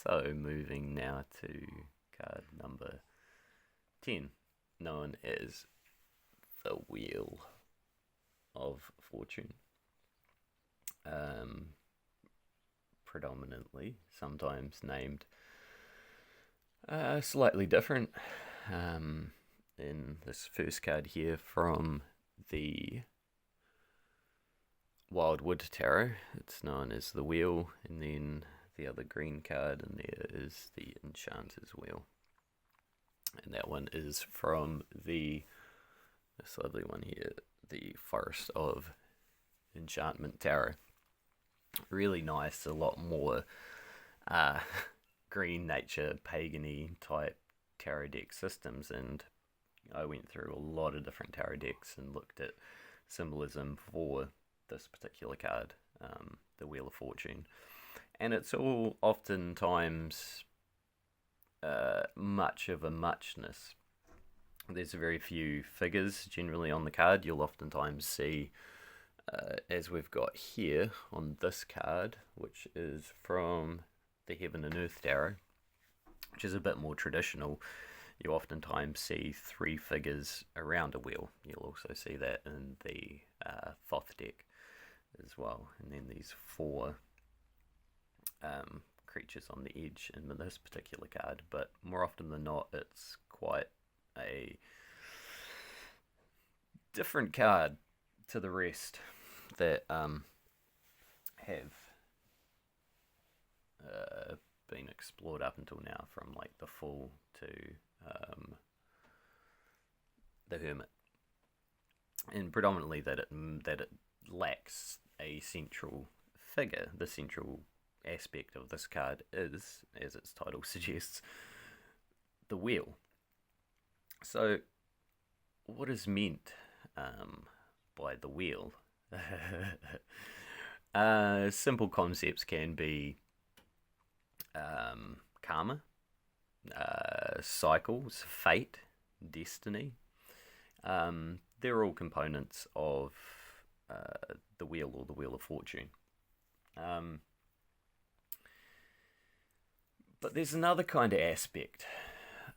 So moving now to card number 10, known as the Wheel of Fortune. Predominantly, sometimes named slightly different. In this first card here from the Wildwood Tarot, it's known as the Wheel, and then the other green card in there is the Enchanter's Wheel. And that one is from this lovely one here, the Forest of Enchantment Tarot. Really nice, a lot more green nature, pagan-y type tarot deck systems, and I went through a lot of different tarot decks and looked at symbolism for this particular card, the Wheel of Fortune. And it's all oftentimes much of a muchness. There's very few figures generally on the card. You'll oftentimes see, as we've got here on this card, which is from the Heaven and Earth Tarot, which is a bit more traditional. You oftentimes see 3 figures around a wheel. You'll also see that in the Thoth deck as well. And then these 4 creatures on the edge in this particular card. But more often than not, it's quite a different card to the rest that have been explored up until now, from like the Fool to the Hermit, and predominantly that it lacks a central figure. The central aspect of this card is, as its title suggests, the wheel. So, what is meant by the wheel? Simple concepts can be karma, cycles, fate, destiny. They're all components of the wheel, or the Wheel of Fortune. But there's another kind of aspect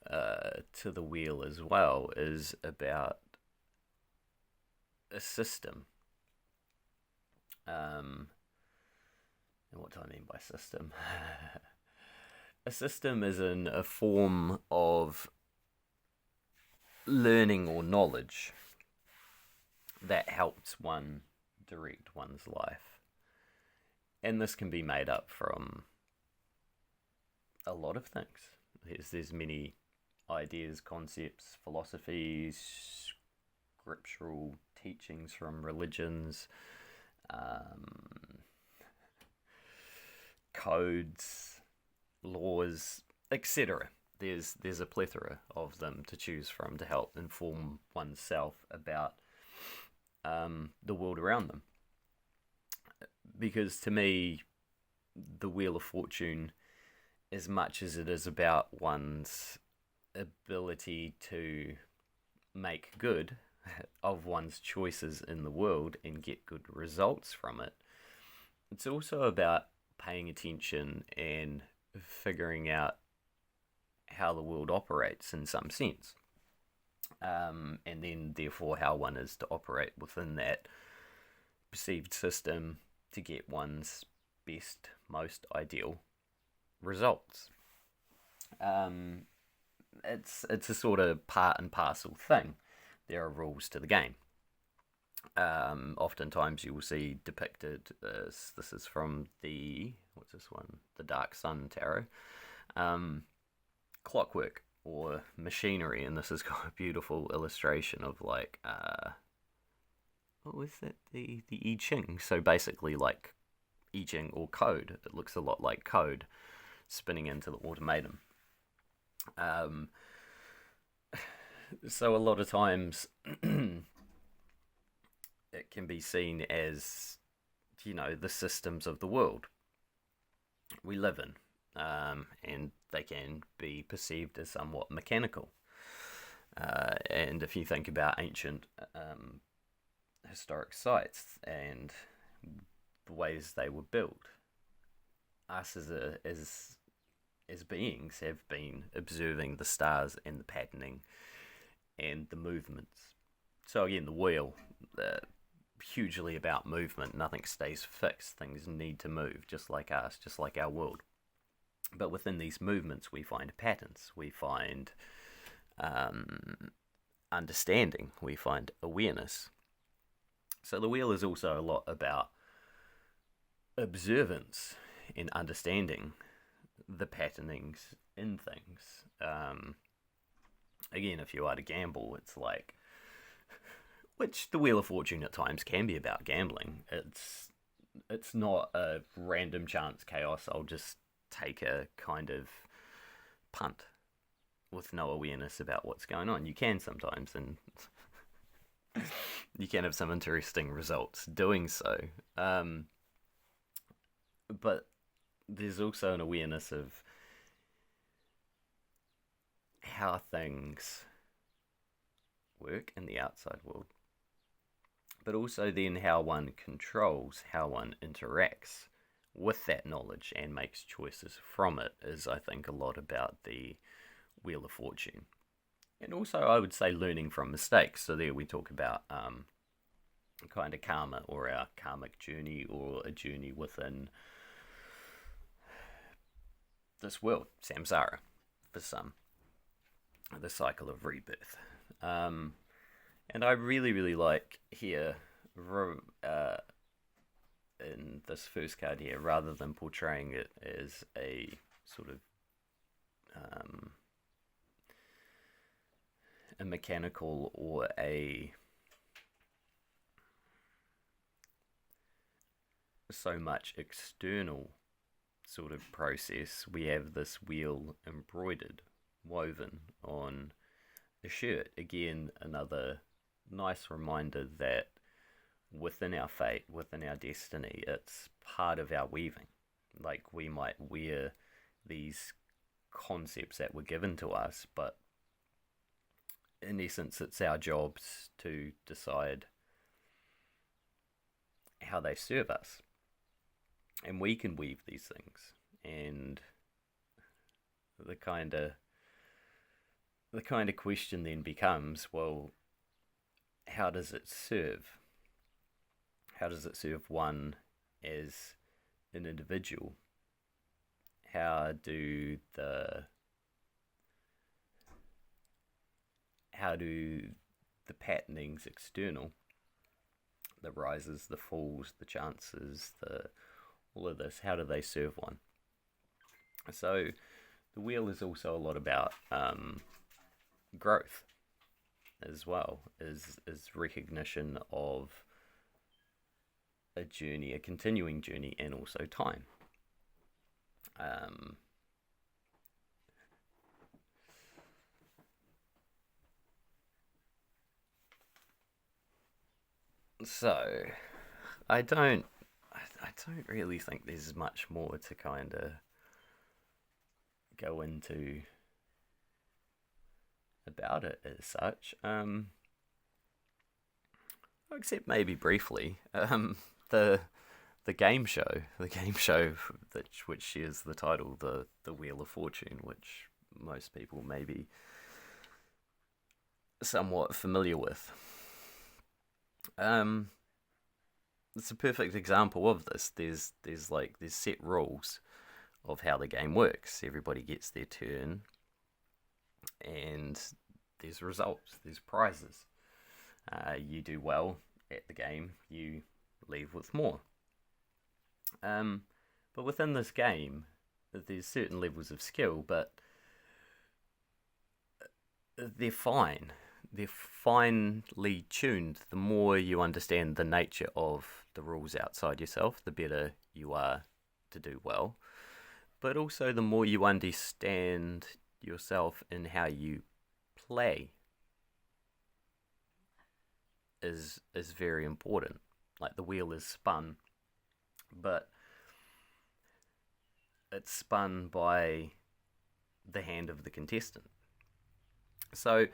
to the wheel as well, is about a system. And what do I mean by system? A system is a form of learning or knowledge that helps one direct one's life. And this can be made up from a lot of things. There's many ideas, concepts, philosophies, scriptural teachings from religions, codes, laws, etc. There's a plethora of them to choose from to help inform oneself about the world around them. Because to me, the Wheel of Fortune, as much as it is about one's ability to make good of one's choices in the world and get good results from it, it's also about paying attention and figuring out how the world operates in some sense. And then therefore how one is to operate within that perceived system to get one's best, most ideal results. It's a sort of part and parcel thing. There are rules to the game. Oftentimes you will see depicted, this is from the, what's this one? The Dark Sun Tarot. Clockwork or machinery, and this has got a beautiful illustration of like, what was that? The I Ching. So basically like I Ching or code. It looks a lot like code spinning into the automaton. So a lot of times it can be seen as, the systems of the world we live in, and they can be perceived as somewhat mechanical. And if you think about ancient historic sites and the ways they were built, us as as beings have been observing the stars and the patterning and the movements. So again, the wheel, hugely about movement. Nothing stays fixed. Things need to move, just like us, just like our world. But within these movements, we find patterns. We find understanding. We find awareness. So the wheel is also a lot about observance and understanding the patternings in things. Again, if you are to gamble, it's like, which the Wheel of Fortune at times can be about gambling. It's not a random chance chaos. I'll just take a kind of punt with no awareness about what's going on. You can sometimes, and you can have some interesting results doing so. But there's also an awareness of how things work in the outside world, but also then how one controls, how one interacts with that knowledge and makes choices from it is, I think, a lot about the Wheel of Fortune. And also, I would say, learning from mistakes. So there we talk about kind of karma, or our karmic journey, or a journey within this world, samsara, for some, the cycle of rebirth. And I really, really like here, in this first card here, rather than portraying it as a sort of a mechanical or a so much external sort of process, we have this wheel embroidered, woven on a shirt. Again, another nice reminder that within our fate, within our destiny, it's part of our weaving. Like, we might wear these concepts that were given to us, but in essence, it's our jobs to decide how they serve us. And we can weave these things. And the kind of question then becomes, well, how does it serve? How does it serve one as an individual? How do the patternings external, the rises, the falls, the chances, all of this, how do they serve one? So the wheel is also a lot about growth as well, is recognition of a journey, a continuing journey, and also time. So I don't really think there's much more to kind of go into about it as such. Except maybe briefly, the game show, which shares the title, the Wheel of Fortune, which most people may be somewhat familiar with. It's a perfect example of this. There's set rules of how the game works. Everybody gets their turn, and there's results, there's prizes. You do well at the game, you leave with more. But within this game, there's certain levels of skill, but they're fine. They're finely tuned. The more you understand the nature of the rules outside yourself, the better you are to do well. But also, the more you understand yourself in how you play is very important. Like, the wheel is spun, but it's spun by the hand of the contestant. So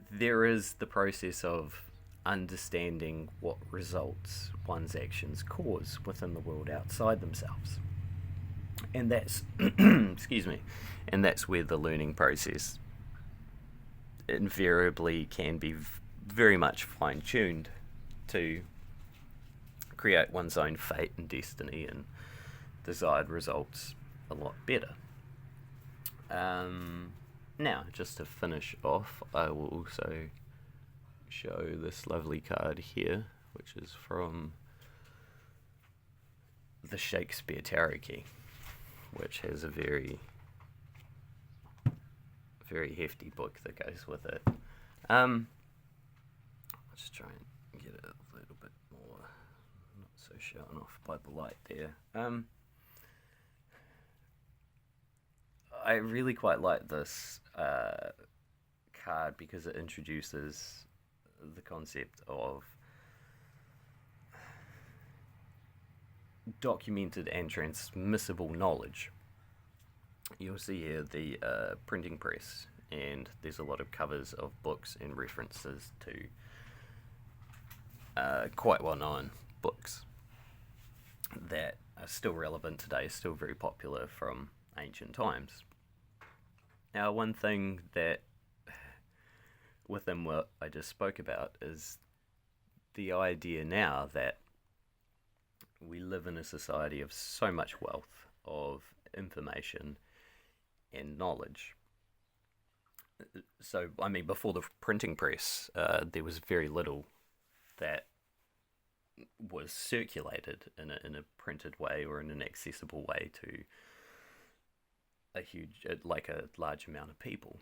there is the process of understanding what results one's actions cause within the world outside themselves. And that's excuse me, and that's where the learning process invariably can be very much fine-tuned to create one's own fate and destiny and desired results a lot better. Now, just to finish off, I will also show this lovely card here, which is from the Shakespeare Tarot Key, which has a very, very hefty book that goes with it. Let's try and get it a little bit more, not so shown off by the light there. I really quite like this card because it introduces the concept of documented and transmissible knowledge. You'll see here the printing press, and there's a lot of covers of books and references to quite well-known books that are still relevant today, still very popular from ancient times. Now, one thing that within what I just spoke about is the idea now that we live in a society of so much wealth of information and knowledge. So, I mean, before the printing press, there was very little that was circulated in a printed way or in an accessible way to a large amount of people.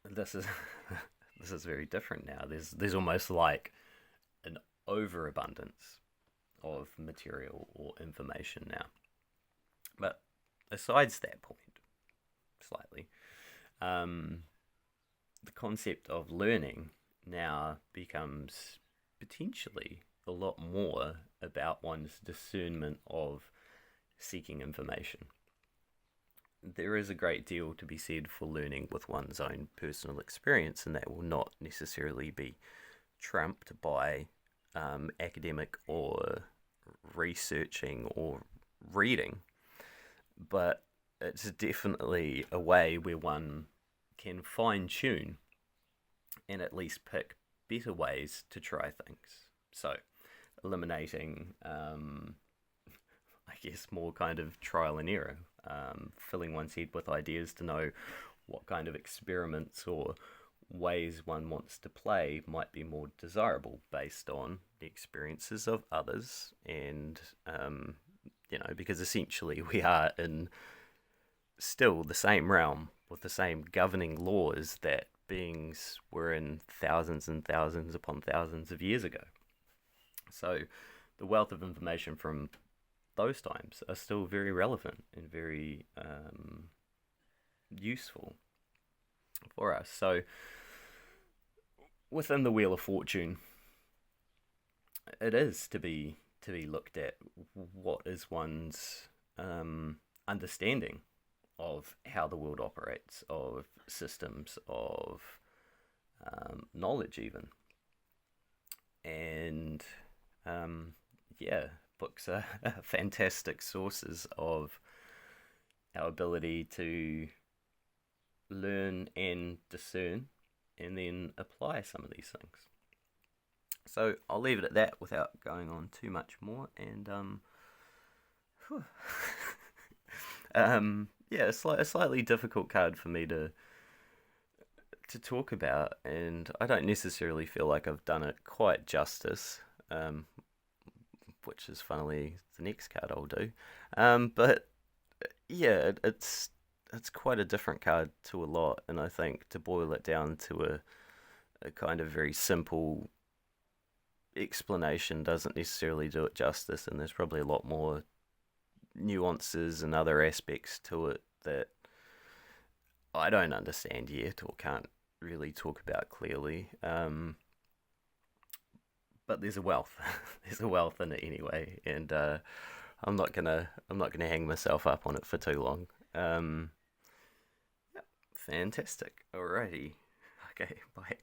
This is this is very different now. There's almost like an overabundance of material or information now. But besides that point, slightly, the concept of learning now becomes potentially a lot more about one's discernment of seeking information. There is a great deal to be said for learning with one's own personal experience, and that will not necessarily be trumped by academic or researching or reading, but it's definitely a way where one can fine-tune and at least pick better ways to try things. So, eliminating, I guess, more kind of trial and error, filling one's head with ideas to know what kind of experiments or ways one wants to play might be more desirable based on the experiences of others, and because essentially we are in still the same realm with the same governing laws that beings were in thousands and thousands upon thousands of years ago. So the wealth of information from those times are still very relevant and very useful for us. So within the Wheel of Fortune, it is to be looked at what is one's understanding of how the world operates, of systems, of knowledge even. And books are fantastic sources of our ability to learn and discern and then apply some of these things. So I'll leave it at that without going on too much more. And a slightly difficult card for me to talk about, and I don't necessarily feel like I've done it quite justice, which is funnily the next card I'll do. But yeah, it's quite a different card to a lot, and I think to boil it down to a kind of very simple explanation doesn't necessarily do it justice, and there's probably a lot more nuances and other aspects to it that I don't understand yet or can't really talk about clearly. But there's a wealth, there's a wealth in it anyway, and I'm not gonna hang myself up on it for too long. Fantastic. Alrighty. Okay. Bye.